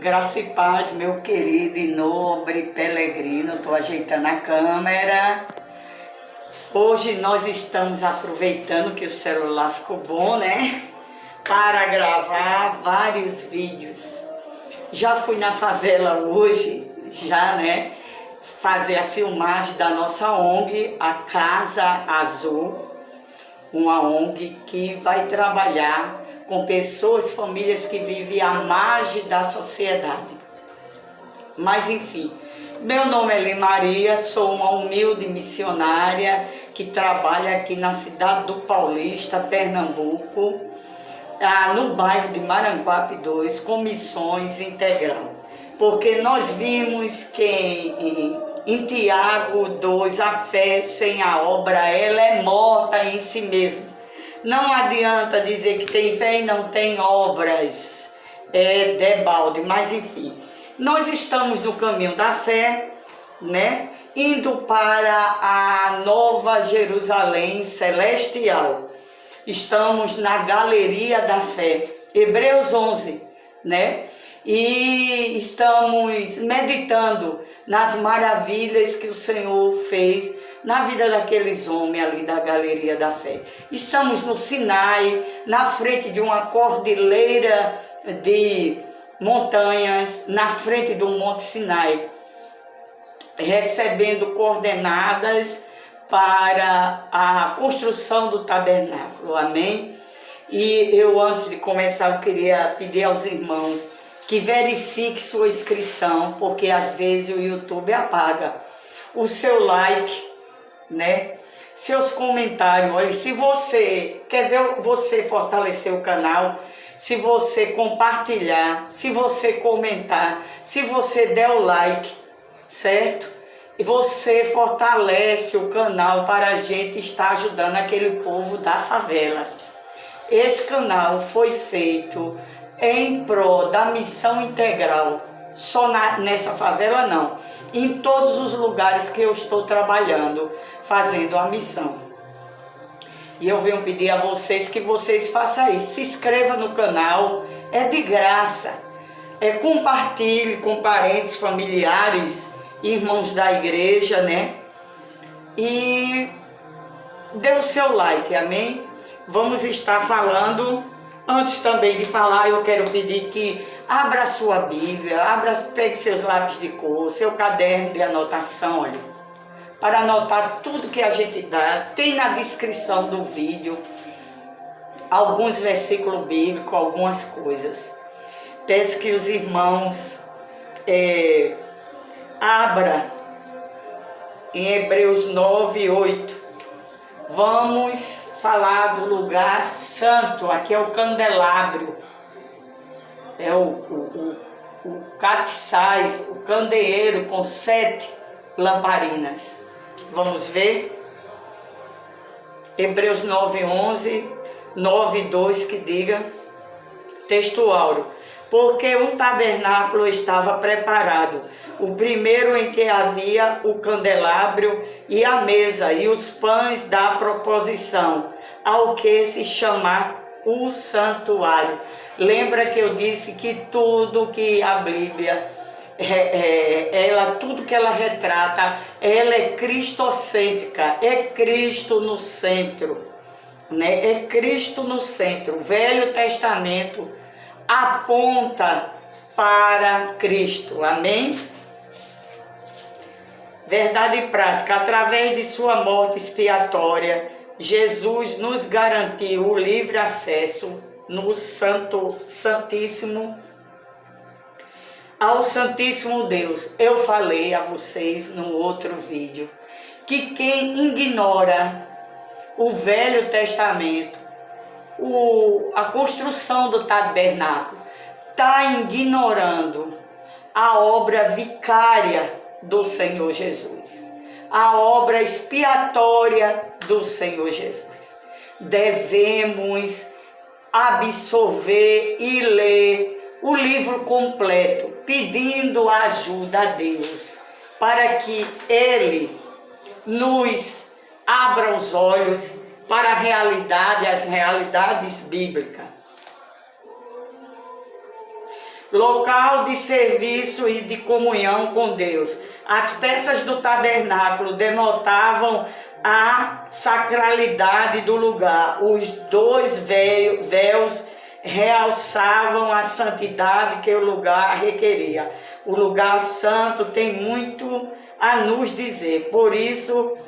Graça e paz, meu querido e nobre peregrino. Estou ajeitando a câmera. Hoje nós estamos aproveitando que o celular ficou bom, né? Para gravar vários vídeos. Já fui na favela hoje, né? Fazer a filmagem da nossa ONG, a Casa Azul. Uma ONG que vai trabalhar com pessoas, famílias que vivem à margem da sociedade. Mas enfim, meu nome é Maria, sou uma humilde missionária que trabalha aqui na cidade do Paulista, Pernambuco, no bairro de Maranguape 2, com missões integral. Porque nós vimos que em Tiago 2, a fé sem a obra, ela é morta em si mesma. Não adianta dizer que tem fé e não tem obras, é debalde, mas enfim. Nós estamos no caminho da fé, né? Indo para a Nova Jerusalém Celestial. Estamos na Galeria da Fé, Hebreus 11, né? E estamos meditando nas maravilhas que o Senhor fez na vida daqueles homens ali da Galeria da Fé. Estamos no Sinai, na frente de uma cordilheira de montanhas, na frente do Monte Sinai, recebendo coordenadas para a construção do tabernáculo, amém? E eu, antes de começar, eu queria pedir aos irmãos que verifique sua inscrição, porque às vezes o YouTube apaga o seu like, né? Seus comentários. Olha, se você quer ver você fortalecer o canal, se você compartilhar, se você comentar, se você der o like, certo? E você fortalece o canal para a gente estar ajudando aquele povo da favela. Esse canal foi feito em prol da missão integral, só nessa favela não, em todos os lugares que eu estou trabalhando, fazendo a missão. E eu venho pedir a vocês que vocês façam isso, se inscreva no canal, é de graça, compartilhe com parentes, familiares, irmãos da igreja, né? E dê o seu like, amém? Vamos estar falando, antes também de falar, eu quero pedir que abra a sua Bíblia, pegue seus lápis de cor, seu caderno de anotação, olha, para anotar tudo que a gente dá. Tem na descrição do vídeo alguns versículos bíblicos, algumas coisas. Peço que os irmãos abra em Hebreus 9, 8. Vamos falar do lugar santo. Aqui é o candelabro, é o castiçais, o candeeiro com 7 lamparinas. Vamos ver? Hebreus 9, 11, 9, 2, que diga, texto áureo. Porque um tabernáculo estava preparado, o primeiro em que havia o candelabro e a mesa e os pães da proposição, ao que se chama o santuário. Lembra que eu disse que tudo que a Bíblia, tudo que ela retrata, ela é cristocêntrica, é Cristo no centro, né? É Cristo no centro. O Velho Testamento aponta para Cristo, amém? Verdade e prática, através de sua morte expiatória, Jesus nos garantiu o livre acesso no Santíssimo, ao Santíssimo Deus. Eu falei a vocês no outro vídeo que quem ignora o Velho Testamento, a construção do tabernáculo, está ignorando a obra vicária do Senhor Jesus, a obra expiatória do Senhor Jesus. Devemos absorver e ler o livro completo, pedindo ajuda a Deus, para que Ele nos abra os olhos para a realidade, as realidades bíblicas. local de serviço e de comunhão com Deus. As peças do tabernáculo denotavam a sacralidade do lugar. Os dois véus realçavam a santidade que o lugar requeria. O lugar santo tem muito a nos dizer, por isso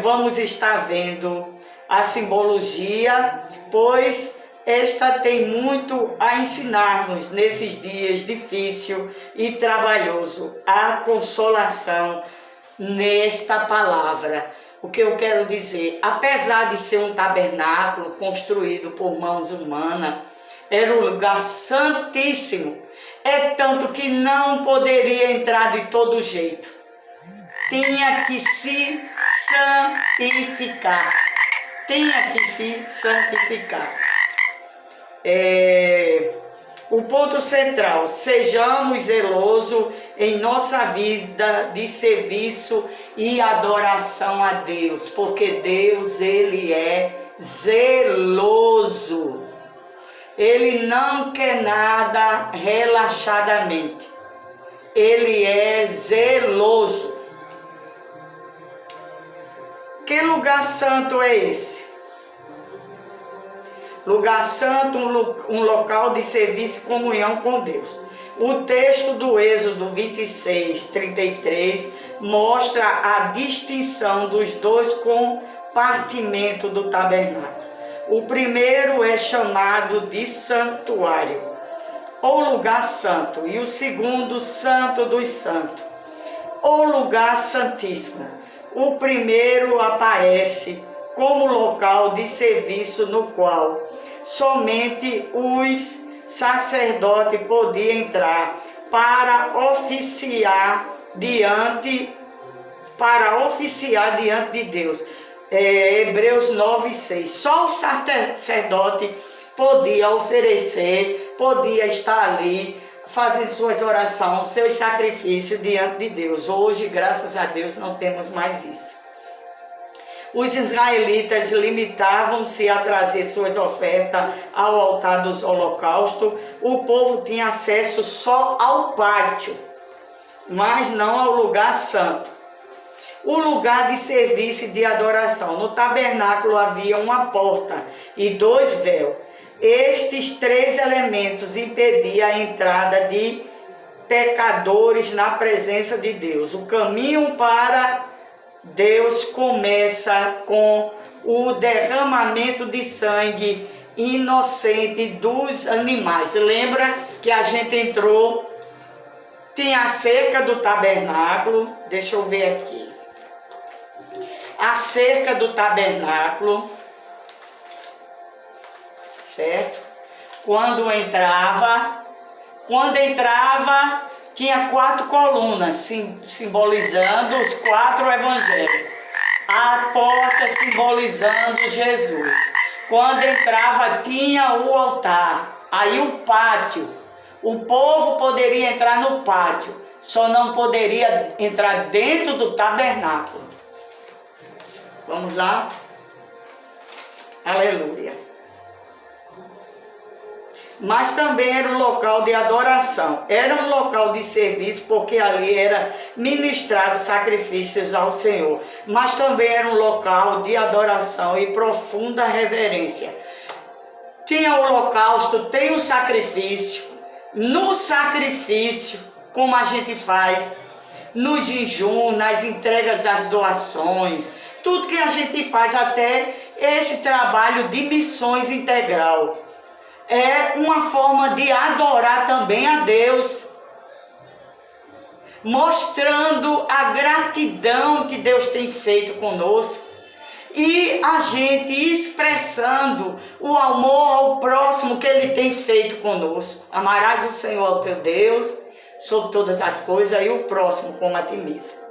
vamos estar vendo a simbologia, pois esta tem muito a ensinar-nos nesses dias difíceis e trabalhoso. A consolação nesta palavra. O que eu quero dizer, apesar de ser um tabernáculo construído por mãos humanas, era um lugar santíssimo. É tanto que não poderia entrar de todo jeito. Tinha que se santificar. Tinha que se santificar. O ponto central, sejamos zelosos em nossa vida de serviço e adoração a Deus, porque Deus, Ele é zeloso. Ele não quer nada relaxadamente. Ele é zeloso. Que lugar santo é esse? Lugar santo, um local de serviço e comunhão com Deus. O texto do Êxodo 26, 33 mostra a distinção dos dois compartimentos do tabernáculo. O primeiro é chamado de santuário, ou lugar santo, e o segundo, santo dos santos, ou lugar santíssimo. O primeiro aparece como local de serviço no qual somente os sacerdotes podiam entrar para oficiar diante de Deus. Hebreus 9:6. Só o sacerdote podia oferecer, podia estar ali fazendo suas orações, seus sacrifícios diante de Deus. Hoje, graças a Deus, não temos mais isso. Os israelitas limitavam-se a trazer suas ofertas ao altar dos holocaustos. O povo tinha acesso só ao pátio, mas não ao lugar santo. O lugar de serviço e de adoração. No tabernáculo havia uma porta e 2 véus. Estes 3 elementos impediam a entrada de pecadores na presença de Deus. O caminho para Deus começa com o derramamento de sangue inocente dos animais. Lembra que a gente entrou, tinha a cerca do tabernáculo, deixa eu ver aqui. A cerca do tabernáculo, certo? Quando entrava, tinha 4 colunas, simbolizando os 4 evangelhos. A porta simbolizando Jesus. Quando entrava, tinha o altar. Aí o pátio. O povo poderia entrar no pátio, só não poderia entrar dentro do tabernáculo. Vamos lá? Aleluia. Mas também era um local de adoração, era um local de serviço, porque ali era ministrado sacrifícios ao Senhor, mas também era um local de adoração e profunda reverência. Tinha o holocausto, tem o sacrifício. No sacrifício, como a gente faz, no jejum, nas entregas das doações, tudo que a gente faz, até esse trabalho de missões integral, é uma forma de adorar também a Deus, mostrando a gratidão que Deus tem feito conosco e a gente expressando o amor ao próximo que Ele tem feito conosco. Amarás o Senhor, ao teu Deus, sobre todas as coisas, e o próximo como a ti mesmo.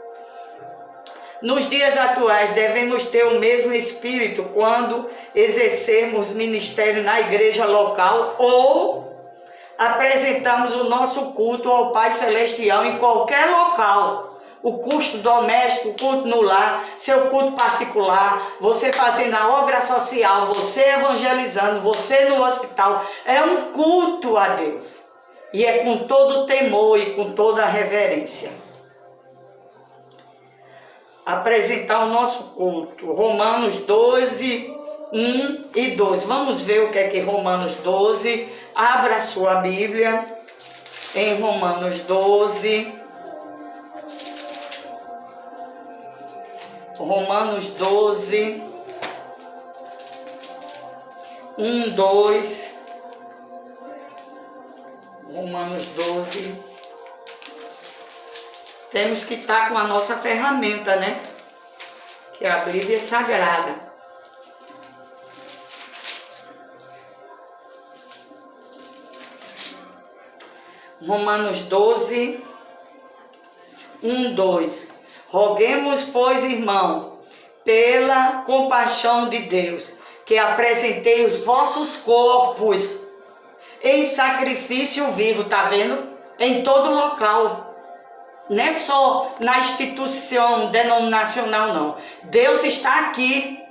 Nos dias atuais, devemos ter o mesmo espírito quando exercermos ministério na igreja local ou apresentamos o nosso culto ao Pai Celestial em qualquer local. O culto doméstico, o culto no lar, seu culto particular, você fazendo a obra social, você evangelizando, você no hospital. É um culto a Deus. E é com todo temor e com toda reverência. Apresentar o nosso culto. Romanos 12, 1 e 2. Vamos ver o que é que Romanos 12. Abra a sua Bíblia em Romanos 12. Romanos 12, 1, 2. Romanos 12. Temos que estar com a nossa ferramenta, né? Que é a Bíblia Sagrada. Romanos 12, 1, 2. Roguemos, pois, irmão, pela compaixão de Deus, que apresentei os vossos corpos em sacrifício vivo, tá vendo? Em todo local. Não é só na instituição denominacional, não. Deus está aqui,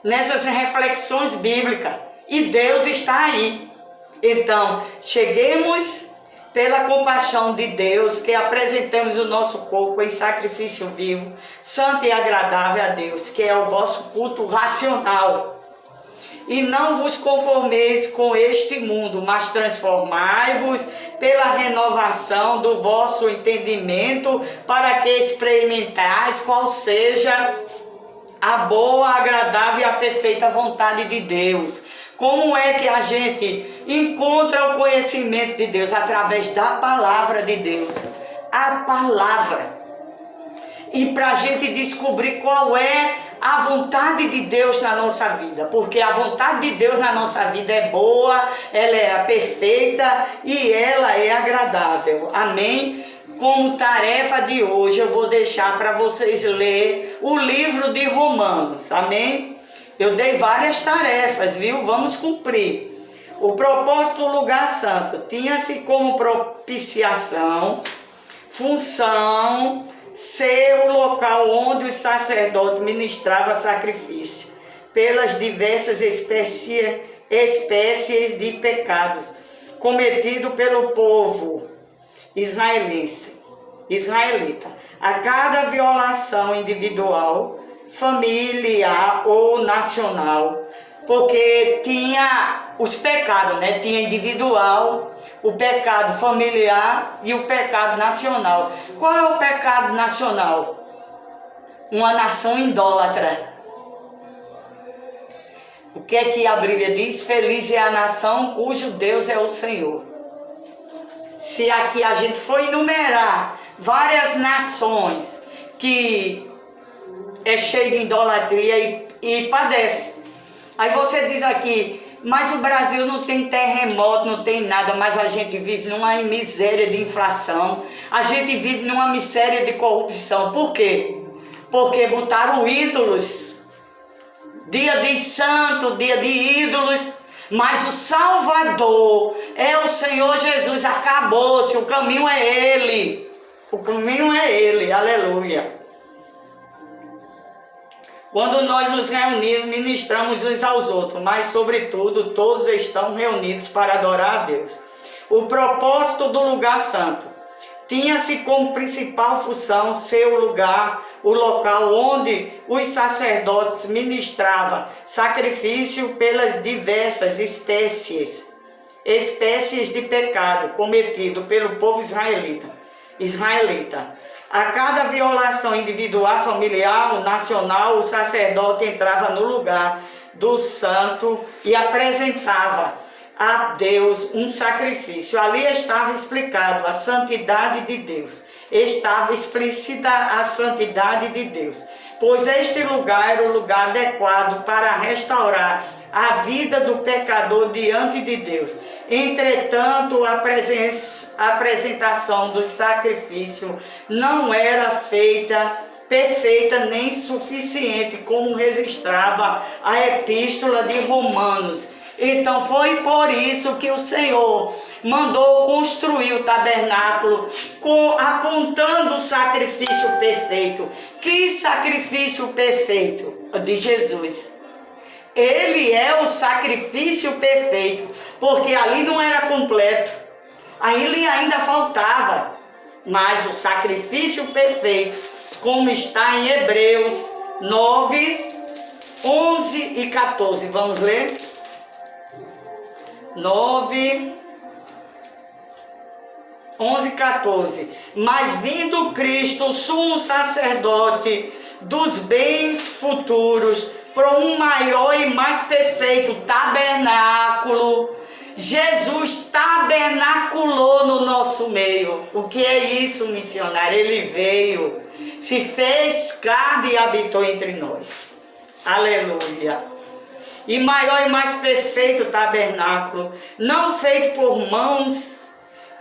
nessas reflexões bíblicas. E Deus está aí. Então, cheguemos pela compaixão de Deus, que apresentemos o nosso corpo em sacrifício vivo, santo e agradável a Deus, que é o vosso culto racional. E não vos conformeis com este mundo, mas transformai-vos pela renovação do vosso entendimento, para que experimentais qual seja a boa, agradável e a perfeita vontade de Deus. Como é que a gente encontra o conhecimento de Deus? Através da palavra de Deus. A palavra. E para a gente descobrir qual é a vontade de Deus na nossa vida. Porque a vontade de Deus na nossa vida é boa, ela é perfeita e ela é agradável. Amém? Como tarefa de hoje, eu vou deixar para vocês ler o livro de Romanos. Amém? Eu dei várias tarefas, viu? Vamos cumprir. O propósito do lugar santo tinha-se como propiciação, função, ser o local onde o sacerdote ministrava sacrifício pelas diversas espécies de pecados cometidos pelo povo israelita. A cada violação individual, familiar ou nacional, porque tinha os pecados, né? Tinha individual, o pecado familiar e o pecado nacional. Qual é o pecado nacional? Uma nação idólatra. O que é que a Bíblia diz? Feliz é a nação cujo Deus é o Senhor. Se aqui a gente for enumerar várias nações que é cheio de idolatria e padece. Aí você diz aqui, mas o Brasil não tem terremoto, não tem nada, mas a gente vive numa miséria de inflação, a gente vive numa miséria de corrupção. Por quê? Porque botaram ídolos, dia de santo, dia de ídolos, mas o Salvador é o Senhor Jesus, acabou-se, o caminho é Ele, aleluia. Quando nós nos reunimos, ministramos uns aos outros, mas sobretudo todos estão reunidos para adorar a Deus. O propósito do lugar santo tinha-se como principal função ser o lugar, o local onde os sacerdotes ministravam sacrifício pelas diversas espécies de pecado cometido pelo povo israelita. A cada violação individual, familiar ou nacional, o sacerdote entrava no lugar do santo e apresentava a Deus um sacrifício. Ali estava explicado a santidade de Deus. Estava explícita a santidade de Deus. Pois este lugar era o lugar adequado para restaurar a vida do pecador diante de Deus. Entretanto, a apresentação do sacrifício não era feita perfeita nem suficiente, como registrava a epístola de Romanos. Então foi por isso que o Senhor mandou construir o tabernáculo apontando o sacrifício perfeito. Que sacrifício perfeito? De Jesus. Ele é o sacrifício perfeito, porque ali não era completo, ali ainda faltava, mas o sacrifício perfeito, como está em Hebreus 9, 11 e 14, vamos ler? 9, 11 e 14. Mas vindo Cristo, sumo sacerdote dos bens futuros, para um maior e mais perfeito tabernáculo, Jesus tabernaculou no nosso meio. O que é isso, missionário? Ele veio, se fez carne e habitou entre nós. Aleluia. E maior e mais perfeito tabernáculo, não feito por mãos,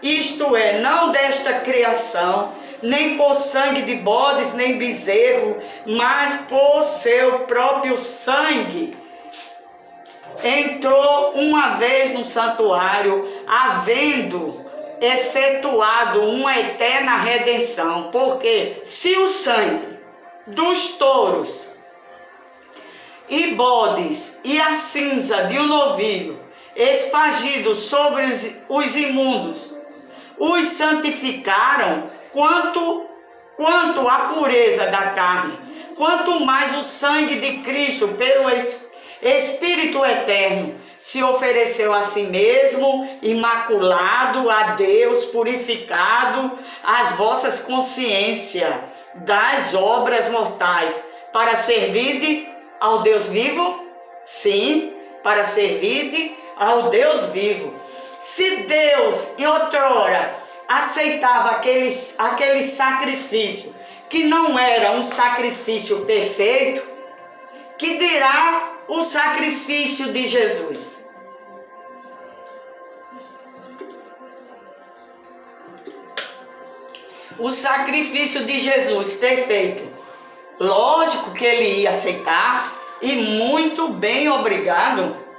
isto é, não desta criação, nem por sangue de bodes, nem bezerro, mas por seu próprio sangue. Entrou uma vez no santuário, havendo efetuado uma eterna redenção. Porque se o sangue dos touros e bodes e a cinza de um novilho espargidos sobre os imundos os santificaram, quanto a pureza da carne, quanto mais o sangue de Cristo pelo Espírito eterno se ofereceu a si mesmo, imaculado a Deus, purificado as vossas consciências das obras mortais, para servir ao Deus vivo? Sim, para servir ao Deus vivo. Se Deus em outrora aceitava aquele sacrifício, que não era um sacrifício perfeito, que dirá o sacrifício de Jesus? O sacrifício de Jesus perfeito, lógico que ele ia aceitar, e muito bem, obrigado.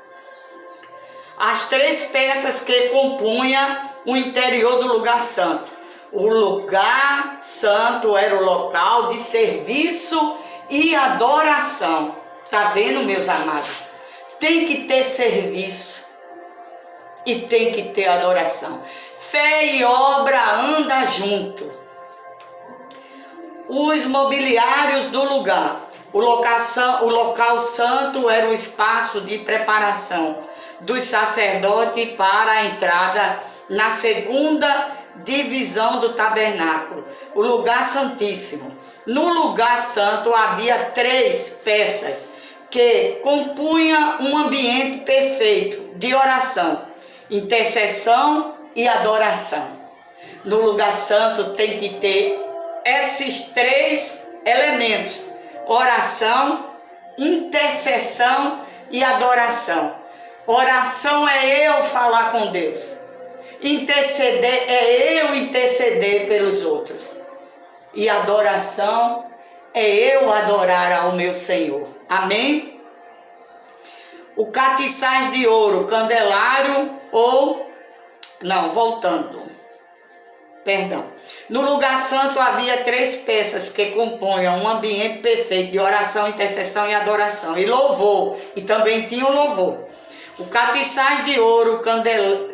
As três peças que compunham o interior do lugar santo. O lugar santo era o local de serviço e adoração. Tá vendo, meus amados? Tem que ter serviço e tem que ter adoração. Fé e obra andam junto. Os mobiliários do lugar. O local santo era o espaço de preparação dos sacerdotes para a entrada na segunda divisão do tabernáculo, o lugar santíssimo. No lugar santo havia três peças que compunham um ambiente perfeito de oração, intercessão e adoração. No lugar santo tem que ter esses três elementos: oração, intercessão e adoração. Oração é eu falar com Deus. Interceder é eu interceder pelos outros. E adoração é eu adorar ao meu Senhor. Amém? O castiçais de ouro, candelário No lugar santo havia três peças que compunham um ambiente perfeito de oração, intercessão e adoração. E louvor, e também tinha o louvor. O castiçais de ouro,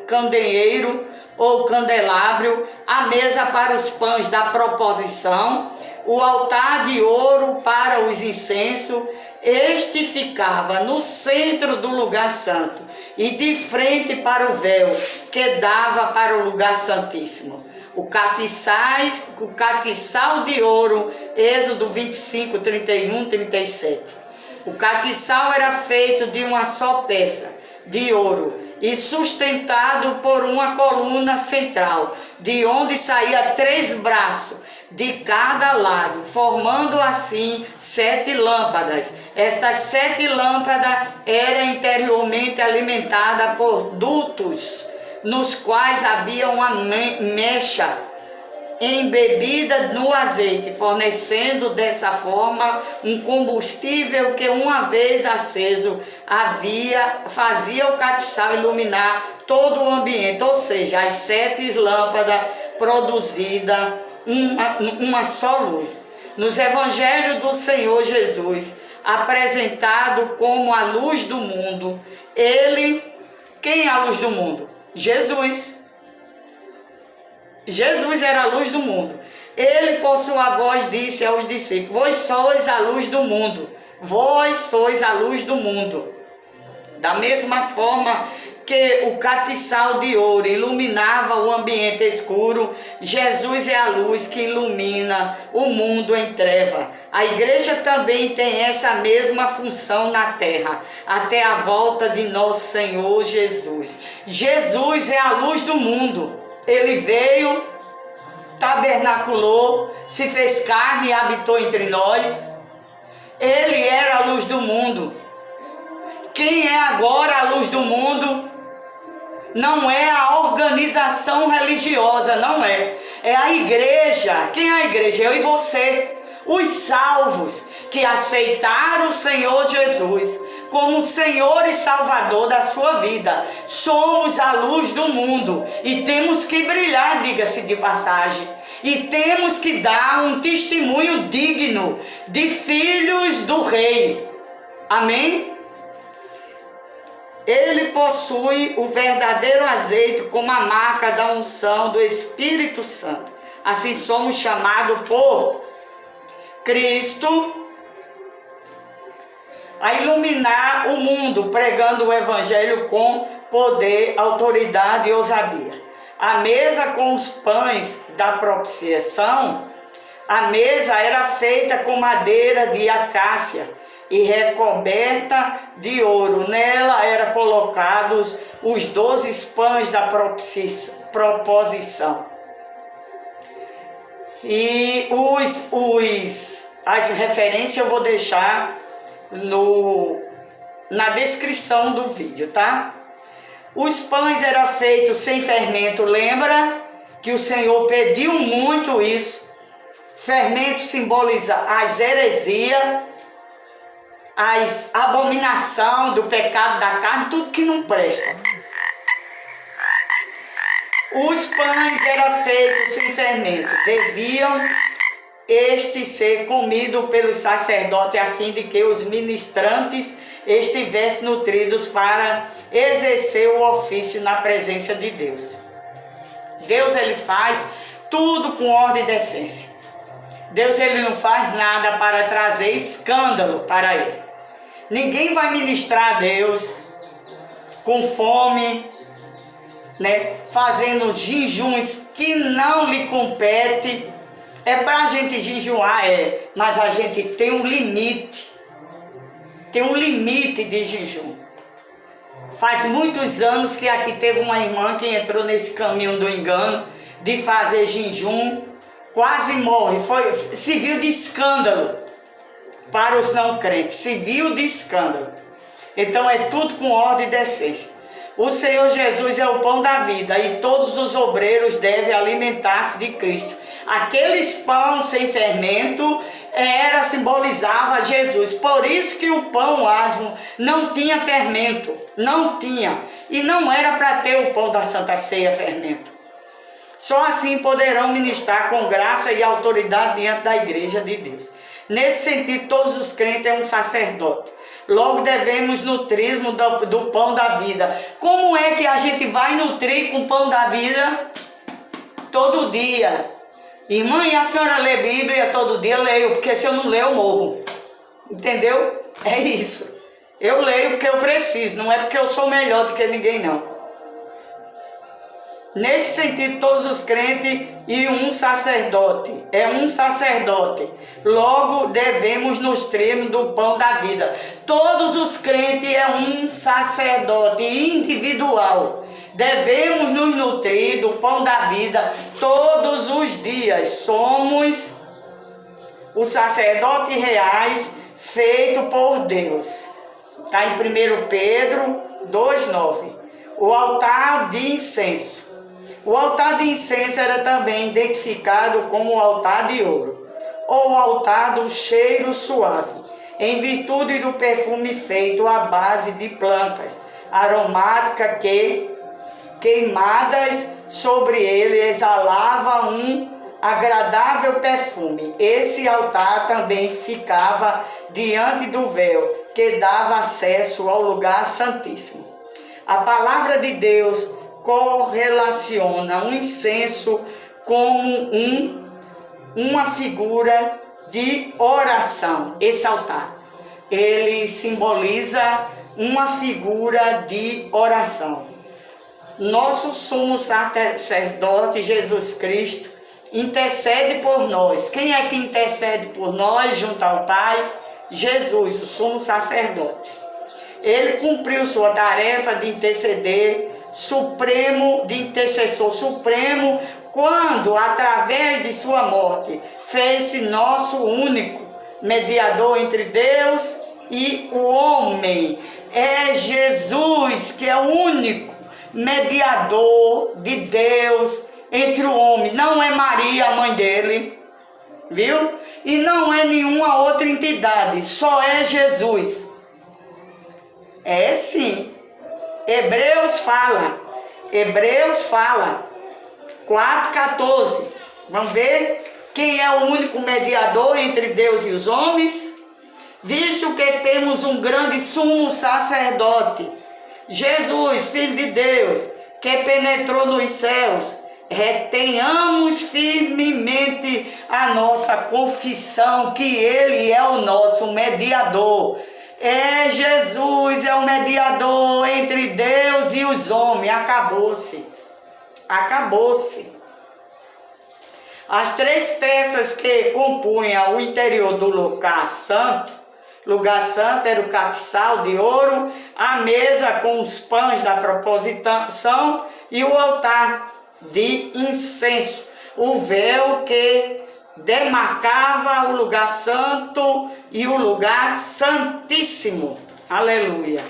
candeeiro ou candelabro, a mesa para os pães da proposição, o altar de ouro para os incensos. Este ficava no centro do lugar santo e de frente para o véu que dava para o lugar santíssimo. O castiçal de ouro, Êxodo 25, 31, 37. O castiçal era feito de uma só peça de ouro e sustentado por uma coluna central, de onde saía 3 braços de cada lado, formando assim 7 lâmpadas. Estas 7 lâmpadas eram interiormente alimentadas por dutos, nos quais havia uma mecha embebida no azeite, fornecendo dessa forma um combustível que, uma vez aceso, fazia o castiçal iluminar todo o ambiente, ou seja, as 7 lâmpadas produzidas uma só luz. Nos evangelhos do Senhor Jesus, apresentado como a luz do mundo. Quem é a luz do mundo? Jesus. Jesus era a luz do mundo. Ele, por sua voz, disse aos discípulos: vós sois a luz do mundo. Vós sois a luz do mundo. Da mesma forma que o catiçal de ouro iluminava o ambiente escuro, Jesus é a luz que ilumina o mundo em treva. A igreja também tem essa mesma função na terra, até a volta de nosso Senhor Jesus. Jesus é a luz do mundo. Ele veio, tabernaculou, se fez carne e habitou entre nós. Ele era a luz do mundo. Quem é agora a luz do mundo? Não é a organização religiosa, não é. É a igreja. Quem é a igreja? Eu e você. Os salvos que aceitaram o Senhor Jesus como Senhor e Salvador da sua vida. Somos a luz do mundo e temos que brilhar, diga-se de passagem. E temos que dar um testemunho digno de filhos do Rei. Amém? Ele possui o verdadeiro azeite como a marca da unção do Espírito Santo. Assim somos chamados por Cristo a iluminar o mundo, pregando o Evangelho com poder, autoridade e ousadia. A mesa com os pães da propiciação, a mesa era feita com madeira de acácia e recoberta de ouro. Nela eram colocados os 12 pães da proposição. E as referências eu vou deixar na descrição do vídeo, tá? Os pães eram feitos sem fermento. Lembra que o Senhor pediu muito isso? Fermento simboliza as heresias, as abominação do pecado da carne, tudo que não presta. Os pães eram feitos sem fermento. Deviam ser comidos pelos sacerdotes, a fim de que os ministrantes estivessem nutridos para exercer o ofício na presença de Deus. Deus, ele faz tudo com ordem e decência. Deus, ele não faz nada para trazer escândalo para ele. Ninguém vai ministrar a Deus com fome, né? Fazendo jejuns que não lhe compete. É para a gente jejuar, mas a gente tem um limite. Tem um limite de jejum. Faz muitos anos que aqui teve uma irmã que entrou nesse caminho do engano, de fazer jejum, quase morre. Se viu de escândalo para os não crentes, se viu de escândalo. Então é tudo com ordem e decência. O Senhor Jesus é o pão da vida e todos os obreiros devem alimentar-se de Cristo. Aqueles pão sem fermento simbolizava Jesus. Por isso que o pão asmo não tinha fermento, não tinha. E não era para ter o pão da Santa Ceia fermento. Só assim poderão ministrar com graça e autoridade diante da igreja de Deus. Nesse sentido, todos os crentes são um sacerdote. Logo devemos nutrir do pão da vida. Como é que a gente vai nutrir com o pão da vida? Todo dia. Irmã, e a senhora lê Bíblia todo dia? Eu leio, porque se eu não ler eu morro. Entendeu? É isso. Eu leio porque eu preciso, não é porque eu sou melhor do que ninguém, não. Nesse sentido, todos os crentes e um sacerdote. É um sacerdote. Logo, devemos nutrir do pão da vida. Todos os crentes é um sacerdote individual. Devemos nos nutrir do pão da vida todos os dias. Somos os sacerdotes reais feitos por Deus. Está em 1 Pedro 2,9. O altar de incenso. O altar de incenso era também identificado como o altar de ouro, ou o altar do cheiro suave, em virtude do perfume feito à base de plantas aromáticas que, queimadas sobre ele, exalava um agradável perfume. Esse altar também ficava diante do véu, que dava acesso ao lugar santíssimo. A palavra de Deus correlaciona um incenso como uma figura de oração. Esse altar, ele simboliza uma figura de oração. Nosso sumo sacerdote Jesus Cristo intercede por nós. Quem é que intercede por nós junto ao Pai? Jesus, o sumo sacerdote. Ele cumpriu sua tarefa de interceder, de intercessor supremo, quando, através de sua morte, fez-se nosso único mediador entre Deus e o homem. É Jesus que é o único mediador de Deus entre o homem. Não é Maria, a mãe dele, viu? E não é nenhuma outra entidade, só é Jesus. É sim. Hebreus fala 4,14. Vamos ver quem é o único mediador entre Deus e os homens? Visto que temos um grande sumo sacerdote, Jesus, Filho de Deus, que penetrou nos céus, retenhamos firmemente a nossa confissão que Ele é o nosso mediador. É Jesus, é o mediador entre Deus e os homens. Acabou-se. Acabou-se. As três peças que compunham o interior do lugar santo era o castiçal de ouro, a mesa com os pães da proposição e o altar de incenso, o véu que demarcava o lugar santo e o lugar santíssimo. Aleluia.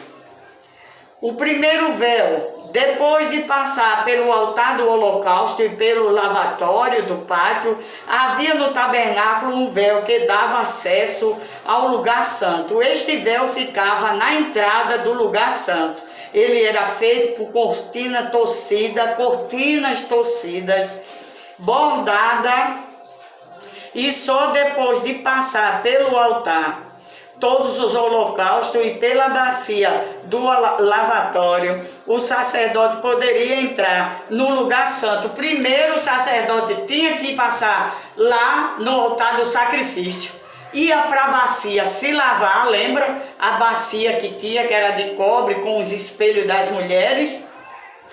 O primeiro véu, depois de passar pelo altar do holocausto e pelo lavatório do pátio, havia no tabernáculo um véu que dava acesso ao lugar santo. Este véu ficava na entrada do lugar santo. Ele era feito por cortinas torcidas, bordada, e só depois de passar pelo altar, todos os holocaustos e pela bacia do lavatório, o sacerdote poderia entrar no lugar santo. Primeiro o sacerdote tinha que passar lá no altar do sacrifício. Ia para a bacia se lavar, lembra? A bacia que era de cobre com os espelhos das mulheres.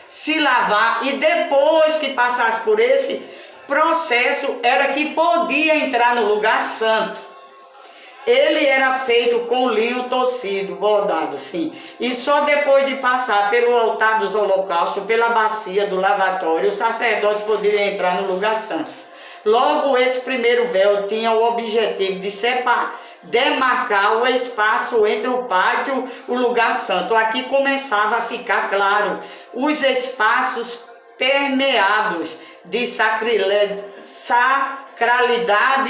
Se lavar, e depois que passasse por esse processo era que podia entrar no lugar santo. Ele era feito com linho torcido, bordado, sim. E só depois de passar pelo altar dos holocaustos, pela bacia do lavatório, o sacerdote poderia entrar no lugar santo. Logo, esse primeiro véu tinha o objetivo de demarcar o espaço entre o pátio e o lugar santo. Aqui começava a ficar claro os espaços permeados de sacralidade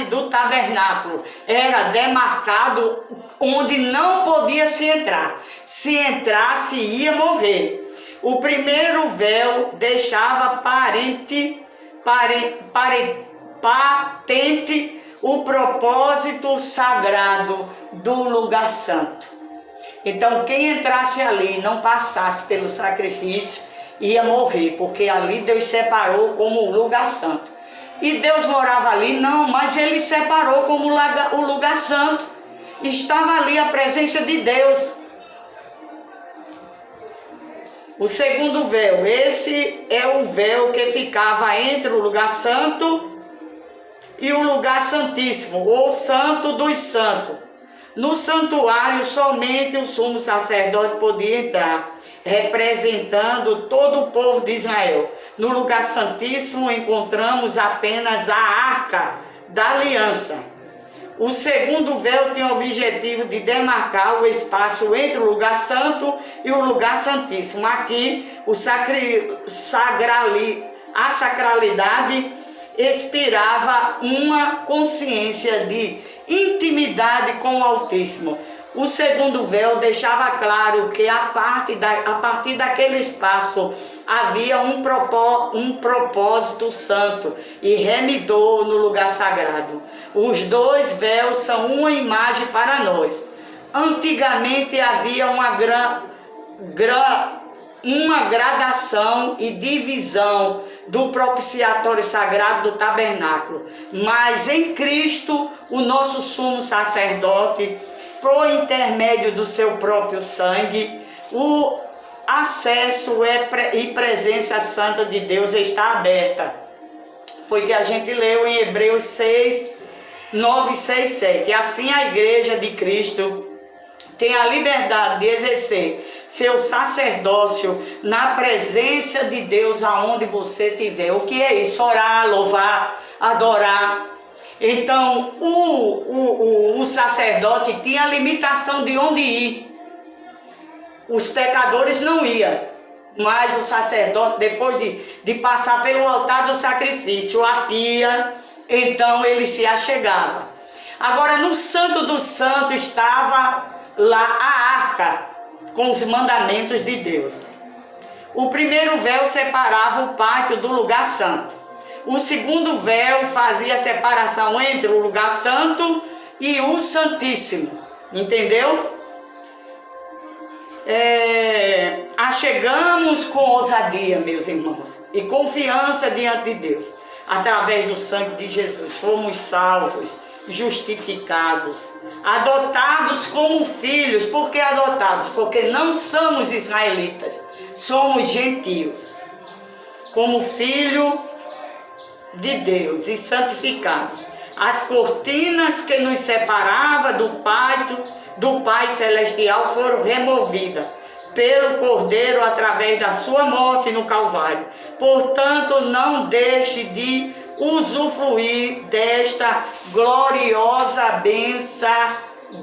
do tabernáculo. Era demarcado onde não podia se entrar. Se entrasse, ia morrer. O primeiro véu deixava patente o propósito sagrado do lugar santo. Então, quem entrasse ali e não passasse pelo sacrifício, ia morrer, porque ali Deus separou como lugar santo. E Deus morava ali? Não, mas Ele separou como o lugar santo. Estava ali a presença de Deus. O segundo véu, esse é o véu que ficava entre o lugar santo e o lugar santíssimo, ou santo dos santos. No santuário, somente o sumo sacerdote podia entrar, representando todo o povo de Israel. No lugar santíssimo encontramos apenas a arca da aliança. O segundo véu tem o objetivo de demarcar o espaço entre o lugar santo e o lugar santíssimo. Aqui, a sacralidade expirava uma consciência de intimidade com o Altíssimo. O segundo véu deixava claro que a partir daquele espaço havia um propósito santo e remidor no lugar sagrado. Os dois véus são uma imagem para nós. Antigamente havia uma gradação e divisão do propiciatório sagrado do tabernáculo, mas em Cristo, o nosso sumo sacerdote, por intermédio do seu próprio sangue, o acesso e presença santa de Deus está aberta. Foi que a gente leu em Hebreus 6, 9, 6, 7. Assim a igreja de Cristo tem a liberdade de exercer seu sacerdócio na presença de Deus aonde você estiver. O que é isso? Orar, louvar, adorar. Então, o sacerdote tinha limitação de onde ir. Os pecadores não iam, mas o sacerdote, depois de passar pelo altar do sacrifício, a pia, então ele se achegava. Agora, no Santo dos Santos estava lá a arca com os mandamentos de Deus. O primeiro véu separava o pátio do lugar santo. O segundo véu fazia a separação entre o lugar santo e o santíssimo. Entendeu? Achegamos com ousadia, meus irmãos, e confiança diante de Deus. Através do sangue de Jesus, fomos salvos, justificados, adotados como filhos. Por que adotados? Porque não somos israelitas, somos gentios. Como filho de Deus e santificados. As cortinas que nos separavam do Pai Celestial foram removidas pelo Cordeiro através da sua morte no Calvário. Portanto, não deixe de usufruir desta gloriosa bênção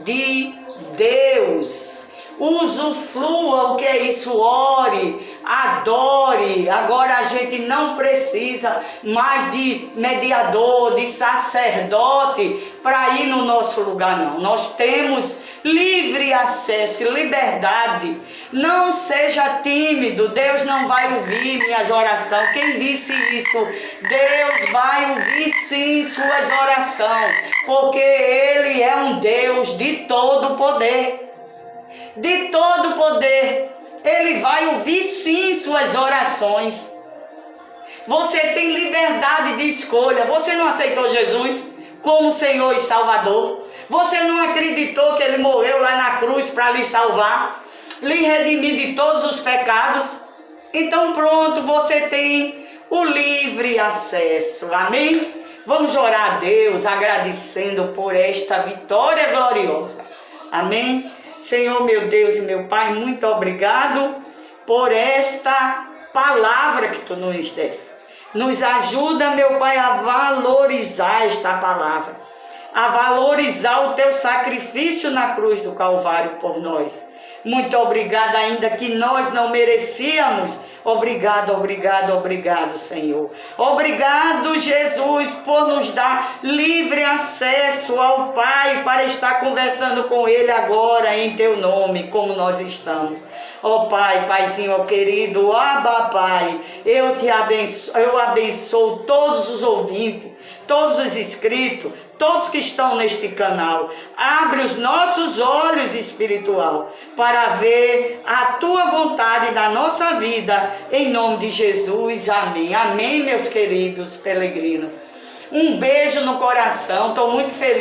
de Deus. Usufrua, o que é isso? Ore, adore. Agora a gente não precisa mais de mediador, de sacerdote para ir no nosso lugar, não. Nós temos livre acesso, liberdade. Não seja tímido, Deus não vai ouvir minhas orações. Quem disse isso? Deus vai ouvir sim suas orações, porque Ele é um Deus de todo poder. De todo poder. Ele vai ouvir sim suas orações. Você tem liberdade de escolha. Você não aceitou Jesus como Senhor e Salvador? Você não acreditou que Ele morreu lá na cruz para lhe salvar, lhe redimir de todos os pecados? Então pronto, você tem o livre acesso. Amém? Vamos orar a Deus agradecendo por esta vitória gloriosa. Amém? Senhor, meu Deus e meu Pai, muito obrigado por esta palavra que Tu nos deste. Nos ajuda, meu Pai, a valorizar esta palavra, a valorizar o Teu sacrifício na cruz do Calvário por nós. Muito obrigado, ainda que nós não merecíamos. Obrigado, obrigado, obrigado, Senhor. Obrigado, Jesus, por nos dar livre acesso ao Pai para estar conversando com Ele agora em Teu nome, como nós estamos. Ó Pai, Paizinho, ó querido, Abba, Pai, eu abençoo todos os ouvintes, todos os inscritos, todos que estão neste canal. Abre os nossos olhos espiritual para ver a Tua vontade da nossa vida, em nome de Jesus, amém. Amém, meus queridos peregrinos. Um beijo no coração, estou muito feliz.